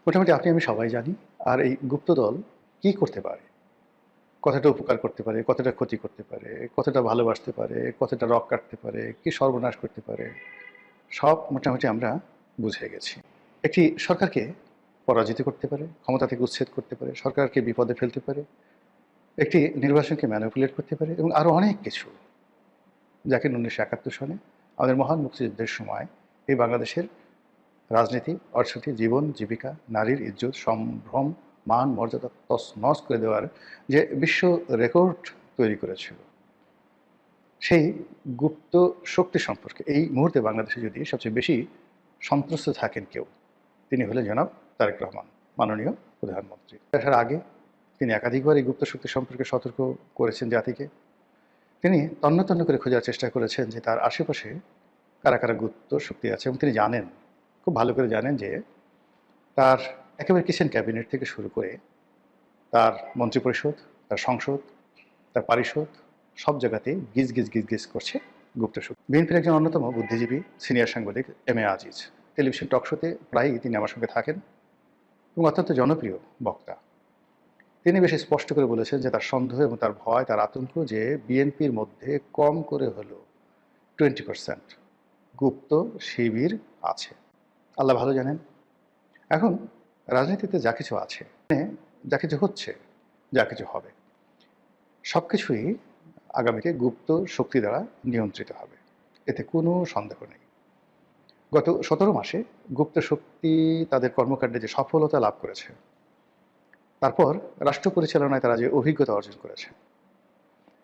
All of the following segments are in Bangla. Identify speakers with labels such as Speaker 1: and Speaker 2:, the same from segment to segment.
Speaker 1: মোটামুটি আপনি আমি সবাই জানি। আর এই গুপ্তদল কি করতে পারে? কতটা উপকার করতে পারে, কতটা ক্ষতি করতে পারে, কতটা ভালোবাসতে পারে, কতটা রগ কাটতে পারে, কি সর্বনাশ করতে পারে, সব মোটামুটি আমরা বুঝে গেছি। একটি সরকারকে পরাজিত করতে পারে, ক্ষমতা থেকে উচ্ছেদ করতে পারে, সরকারকে বিপদে ফেলতে পারে, একটি নির্বাচনকে ম্যানিপুলেট করতে পারে এবং আরও অনেক কিছু, যাকে 1971 সনে আমাদের মহান মুক্তিযুদ্ধের সময় এই বাংলাদেশের রাজনীতি, অর্থনীতি, জীবন, জীবিকা, নারীর ইজ্জত, সম্ভ্রম, মান, মর্যাদা তছনছ করে দেওয়ার যে বিশ্ব রেকর্ড তৈরি করেছিল, সেই গুপ্ত শক্তি সম্পর্কে এই মুহূর্তে বাংলাদেশে যদি সবচেয়ে বেশি সন্ত্রস্ত থাকেন কেউ, তিনি হলেন জনাব তারেক রহমান, মাননীয় প্রধানমন্ত্রী। আসার আগে তিনি একাধিকবার এই গুপ্ত শক্তি সম্পর্কে সতর্ক করেছেন জাতিকে। তিনি তন্ন তন্ন করে খোঁজার চেষ্টা করেছেন যে তার আশেপাশে কারা কারা গুপ্ত শক্তি আছে, এবং তিনি জানেন, খুব ভালো করে জানেন যে তার একেবারে কিচেন ক্যাবিনেট থেকে শুরু করে তার মন্ত্রিপরিষদ, তার সংসদ, তার পারিষদ, সব জায়গাতেই গিজ গিজ গিজ গিজ করছে গুপ্ত শক্তি। বিএনপির একজন অন্যতম বুদ্ধিজীবী সিনিয়র সাংবাদিক এম এ আজিজ টেলিভিশন টক শোতে প্রায়ই তিনি আমার সঙ্গে থাকেন এবং অত্যন্ত জনপ্রিয় বক্তা। তিনি বেশ স্পষ্ট করে বলেছেন যে তার সন্দেহ এবং তার ভয়, তার আতঙ্ক যে বিএনপির মধ্যে কম করে হলেও 20% গুপ্ত শিবির আছে। আল্লাহ ভালো জানেন। এখন রাজনীতিতে যা কিছু আছে, যা কিছু হচ্ছে, যা কিছু হবে, সব কিছুই আগামীতে গুপ্ত শক্তি দ্বারা নিয়ন্ত্রিত হবে, এতে কোনো সন্দেহ নেই। গত 17 মাসে গুপ্ত শক্তি তাদের কর্মকাণ্ডে যে সফলতা লাভ করেছে, তারপর রাষ্ট্র পরিচালনায় তারা যে অভিজ্ঞতা অর্জন করেছে,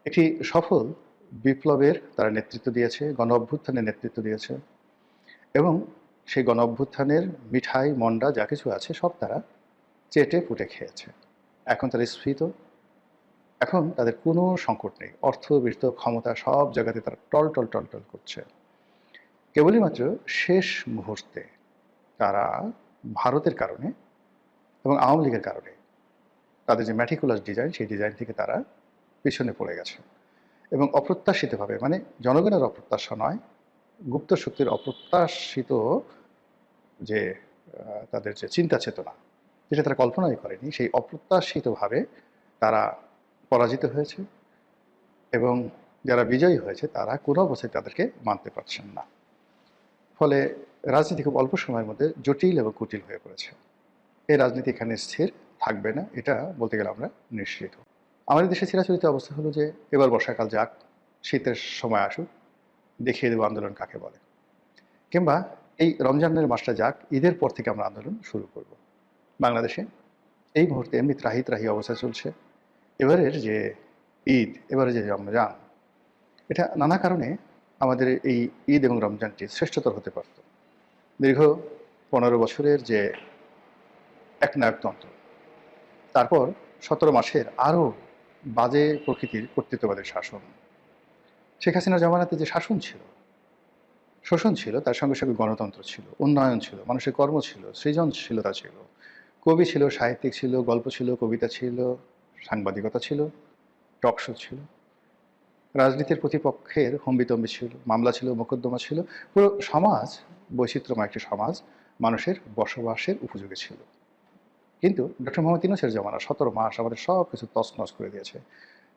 Speaker 1: একটি সফল বিপ্লবের তারা নেতৃত্ব দিয়েছে, গণ অভ্যুত্থানের নেতৃত্ব দিয়েছে, এবং সেই গণ অভ্যুত্থানের মিঠাই মন্ডা যা কিছু আছে সব তারা চেটে পুটে খেয়েছে। এখন তারা স্ফীত, এখন তাদের কোনো সংকট নেই। অর্থ, বিত্ত, ক্ষমতা সব জায়গাতে তারা টল টল টল টল করছে। কেবলই মাত্র শেষ মুহূর্তে তারা ভারতের কারণে এবং আওয়ামী লীগের কারণে তাদের যে ম্যাটিকুলাস ডিজাইন, সেই ডিজাইন থেকে তারা পিছনে পড়ে গেছে এবং অপ্রত্যাশিতভাবে, মানে জনগণের অপ্রত্যাশা নয়, গুপ্ত শক্তির অপ্রত্যাশিত যে তাদের যে চিন্তা চেতনা, যেটা তারা কল্পনাই করেনি, সেই অপ্রত্যাশিতভাবে তারা পরাজিত হয়েছে এবং যারা বিজয়ী হয়েছে তারা কোনো অবস্থায় তাদেরকে মানতে পারছেন না। ফলে রাজনীতি খুব অল্প সময়ের মধ্যে জটিল এবং কুটিল হয়ে পড়েছে। এই রাজনীতি এখানে স্থির থাকবে না, এটা বলতে গেলে আমরা নিশ্চিত। আমাদের দেশে চিরাচরিত অবস্থা হলো যে এবার বর্ষাকাল যাক, শীতের সময় আসুক, দেখিয়ে দেবো আন্দোলন কাকে বলে। কিংবা এই রমজানের মাসটা যাক, ঈদের পর থেকে আমরা আন্দোলন শুরু করব। বাংলাদেশে এই মুহূর্তে এমনি ত্রাহি ত্রাহি অবস্থা চলছে। এবারের যে ঈদ, এবারে যে রমজান, এটা নানা কারণে আমাদের এই ঈদ এবং রমজানটি শ্রেষ্ঠতর হতে পারত। দীর্ঘ 15 বছরের যে একনায়কতন্ত্র, তারপর 17 মাসের আরও বাজে প্রকৃতির কর্তৃত্ববাদের শাসন, শেখ হাসিনার জমানাতে যে শাসন ছিল, শোষণ ছিল, তার সঙ্গে সঙ্গে গণতন্ত্র ছিল, উন্নয়ন ছিল, মানুষের কর্ম ছিল, সৃজনশীলতা ছিল, কবি ছিল, সাহিত্যিক ছিল, গল্প ছিল, কবিতা ছিল, সাংবাদিকতা ছিল, টক শো ছিল, রাজনীতির প্রতিপক্ষের হম্বিতম্বি ছিল, মামলা ছিল, মোকদ্দমা ছিল, পুরো সমাজ বৈচিত্র্যময় একটি সমাজ মানুষের বসবাসের উপযোগী ছিল। কিন্তু ডক্টর মোহাম্মদ ইউনূসের জমানা 17 মাস আমাদের সব কিছু তছনছ করে দিয়েছে।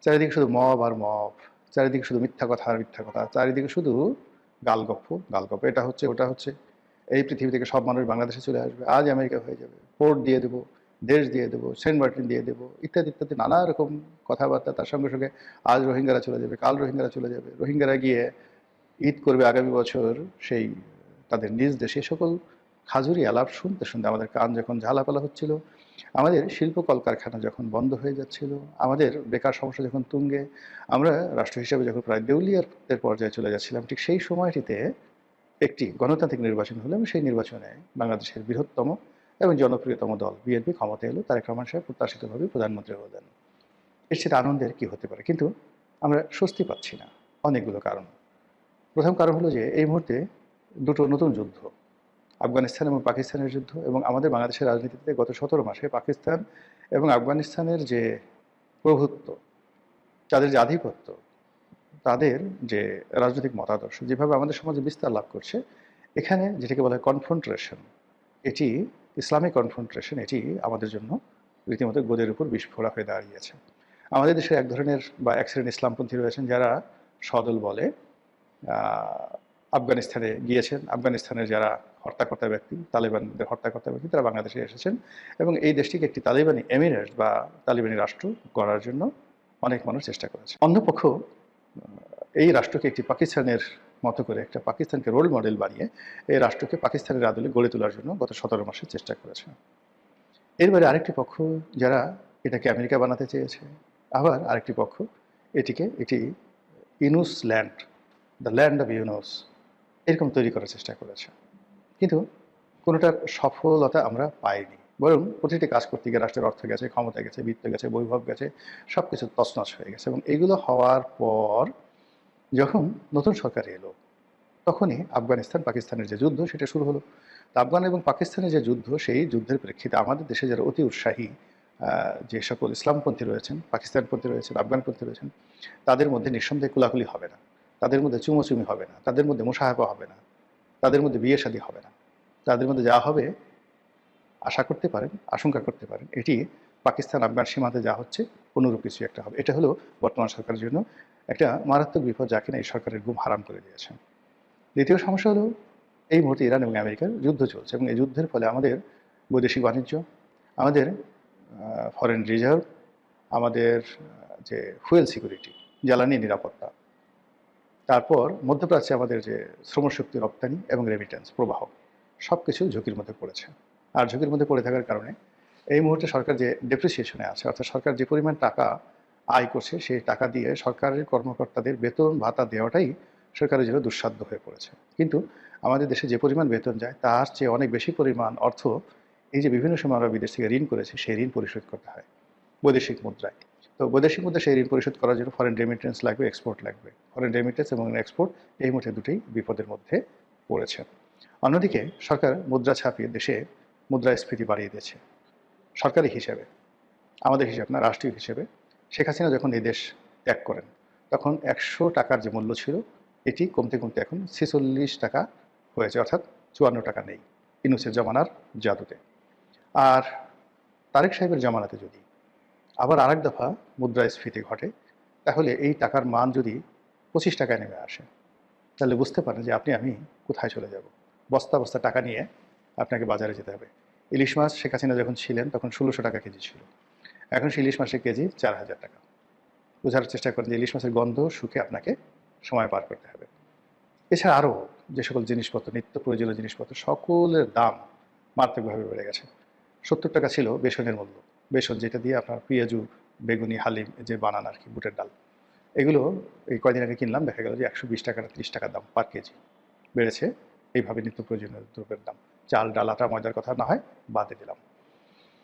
Speaker 1: চারিদিকে শুধু মব আর মব, চারিদিকে শুধু মিথ্যা কথা আর মিথ্যা কথা, চারিদিকে শুধু গালগপ্প গালগপ্প, এটা হচ্ছে ওটা হচ্ছে, এই পৃথিবী থেকে সব মানুষ বাংলাদেশে চলে আসবে, আজ আমেরিকা হয়ে যাবে, পোর্ট দিয়ে দেবো, দেশ দিয়ে দেবো, সেন্ট মার্টিন দিয়ে দেবো, ইত্যাদি ইত্যাদি নানা রকম কথাবার্তা। তার সঙ্গে সঙ্গে আজ রোহিঙ্গারা চলে যাবে, কাল রোহিঙ্গারা চলে যাবে, রোহিঙ্গারা গিয়ে ঈদ করবে আগামী বছর সেই তাদের নিজ দেশে, সকল খাজুরি আলাপ শুনতে শুনতে আমাদের কান যখন ঝালাপালা হচ্ছিল, আমাদের শিল্প কলকারখানা যখন বন্ধ হয়ে যাচ্ছিল, আমাদের বেকার সমস্যা যখন তুঙ্গে, আমরা রাষ্ট্র হিসেবে যখন প্রায় দেউলিয়াতের পর্যায়ে চলে যাচ্ছিলাম, ঠিক সেই সময়টিতে একটি গণতান্ত্রিক নির্বাচন হলো এবং সেই নির্বাচনে বাংলাদেশের বৃহত্তম এবং জনপ্রিয়তম দল বিএনপি ক্ষমতা এলো। তারেক রহমান সাহেব প্রত্যাশিতভাবে প্রধানমন্ত্রী হলেন। এর সেটা আনন্দের কী হতে পারে? কিন্তু আমরা স্বস্তি পাচ্ছি না, অনেকগুলো কারণ। প্রথম কারণ হলো যে এই মুহূর্তে দুটো নতুন যুদ্ধ, আফগানিস্তান এবং পাকিস্তানের যুদ্ধ, এবং আমাদের বাংলাদেশের রাজনীতিতে গত 17 মাসে পাকিস্তান এবং আফগানিস্তানের যে প্রভুত্ব, তাদের যে আধিপত্য, তাদের যে রাজনৈতিক মতাদর্শ যেভাবে আমাদের সমাজে বিস্তার লাভ করছে, এখানে যেটাকে বলা হয় কনফ্রন্টেশন, এটি ইসলামিক কনফ্রন্টেশন এটি আমাদের জন্য রীতিমতো গোদের উপর বিস্ফোরা হয়ে দাঁড়িয়েছে। আমাদের দেশে এক ধরনের বা এক শ্রেণীর ইসলামপন্থী রয়েছেন যারা সদল বলে আফগানিস্তানে গিয়েছেন। আফগানিস্তানের যারা হর্তাকর্তা ব্যক্তি, তালেবানদের হর্তাকর্তা ব্যক্তি, তারা বাংলাদেশে এসেছেন এবং এই দেশটিকে একটি তালেবানি এমিরেট বা তালেবানি রাষ্ট্র গড়ার জন্য অনেক মানুষ চেষ্টা করেছে। অন্যপক্ষ এই রাষ্ট্রকে একটি পাকিস্তানের মতো করে একটা পাকিস্তানকে রোল মডেল বানিয়ে এই রাষ্ট্রকে পাকিস্তানের আদলে গড়ে তোলার জন্য গত 17 মাসে চেষ্টা করেছে। এর বাইরে আরেকটি পক্ষ যারা এটাকে আমেরিকা বানাতে চেয়েছে, আবার আরেকটি পক্ষ এটিকে একটি Yunus land, the land of Yunus এরকম তৈরি করার চেষ্টা করেছে। কিন্তু কোনোটার সফলতা আমরা পাইনি, বরং প্রতিটি কাজ করতে গিয়ে রাষ্ট্রের অর্থ গেছে, ক্ষমতা গেছে, বিত্ত গেছে, বৈভব গেছে, সব কিছু তছনছ হয়ে গেছে। এবং এগুলো হওয়ার পর যখন নতুন সরকার এলো তখনই আফগানিস্তান পাকিস্তানের যে যুদ্ধ সেটা শুরু হলো। আফগান এবং পাকিস্তানের যে যুদ্ধ, সেই যুদ্ধের প্রেক্ষিতে আমাদের দেশে যারা অতি উৎসাহী যে সকল ইসলামপন্থী রয়েছেন, পাকিস্তানপন্থী রয়েছেন, আফগানপন্থী রয়েছেন, তাদের মধ্যে নিঃসন্দেহে কোলাকুলি হবে না, তাদের মধ্যে চুমোচুমি হবে না, তাদের মধ্যে মোশাহাবা হবে না, তাদের মধ্যে বিয়ে শাদী হবে না। তাদের মধ্যে যা হবে আশা করতে পারেন, আশঙ্কা করতে পারেন, এটি পাকিস্তান আফগান সীমান্তে যা হচ্ছে অনুরূপ কিছু একটা হবে। এটা হলো বর্তমান সরকারের জন্য একটা মারাত্মক বিপদ, যা কিনা এই সরকারের ঘুম হারাম করে দিয়েছে। দ্বিতীয় সমস্যা হলো এই মুহূর্তে ইরান এবং আমেরিকার যুদ্ধ চলছে এবং এই যুদ্ধের ফলে আমাদের বৈদেশিক বাণিজ্য, আমাদের ফরেন রিজার্ভ, আমাদের যে ফুয়েল সিকিউরিটি, জ্বালানি নিরাপত্তা, তারপর মধ্যপ্রাচ্যে আমাদের যে শ্রমশক্তি রপ্তানি এবং রেমিটেন্স প্রবাহ, সব কিছু ঝুঁকির মধ্যে পড়েছে। আর ঝুঁকির মধ্যে পড়ে থাকার কারণে এই মুহূর্তে সরকার যে ডেপ্রিসিয়েশনে আছে, অর্থাৎ সরকার যে পরিমাণ টাকা আয় করছে সেই টাকা দিয়ে সরকারের কর্মকর্তাদের বেতন ভাতা দেওয়াটাই সরকারের জন্য দুঃসাধ্য হয়ে পড়েছে। কিন্তু আমাদের দেশে যে পরিমাণ বেতন যায় তার চেয়ে অনেক বেশি পরিমাণ অর্থ এই যে বিভিন্ন সময় আমরা বিদেশ থেকে ঋণ করেছি সেই ঋণ পরিশোধ করতে হয় বৈদেশিক মুদ্রায়। তো বৈদেশিক মুদ্রা সেই ঋণ পরিশোধ করার জন্য ফরেন রেমিটেন্স লাগবে, এক্সপোর্ট লাগবে। ফরেন রেমিটেন্স এবং এক্সপোর্ট এই মুহূর্তে দুটোই বিপদের মধ্যে পড়েছে। অন্যদিকে সরকার মুদ্রা ছাপিয়ে দেশে মুদ্রাস্ফীতি বাড়িয়ে দিয়েছে। সরকারি হিসেবে, আমাদের হিসাব না, রাষ্ট্রীয় হিসেবে শেখ হাসিনা যখন এই দেশ ত্যাগ করেন তখন 100 টাকার যে মূল্য ছিল এটি কমতে কমতে এখন 46 টাকা হয়েছে, অর্থাৎ 54 টাকা নেই ইউনূসের জমানার জাদুতে। আর তারেক সাহেবের জমানাতে যদি আবার আরেক দফা মুদ্রাস্ফীতি ঘটে তাহলে এই টাকার মান যদি 25 টাকায় নেমে আসে তাহলে বুঝতে পারেন যে আমি কোথায় চলে যাব। বস্তা বস্তা টাকা নিয়ে আপনাকে বাজারে যেতে হবে। ইলিশ মাছ শেখ হাসিনা যখন ছিলেন তখন 1600 টাকা কেজি ছিল, এখন সেই ইলিশ মাছের কেজি 4000 টাকা। বোঝার চেষ্টা করেন যে ইলিশ মাছের গন্ধ শুকে আপনাকে সময় পার করতে হবে। এছাড়া আরও যে সকল জিনিসপত্র, নিত্য প্রয়োজনীয় জিনিসপত্র, সকলের দাম মারাত্মকভাবে বেড়ে গেছে। 70 টাকা ছিল বেসনের মূল্য, বেসন যেটা দিয়ে আপনার পেঁয়াজু, বেগুনি, হালিম যে বানান আর কি, বুটের ডাল, এগুলো এই কয়দিন আগে কিনলাম, দেখা গেল যে 120 টাকা না 30 টাকার দাম পার কেজি বেড়েছে। এইভাবে নিত্য প্রয়োজনীয় দ্রব্যের দাম, চাল, ডাল, আটা, ময়দার কথা না হয় বাদে দিলাম।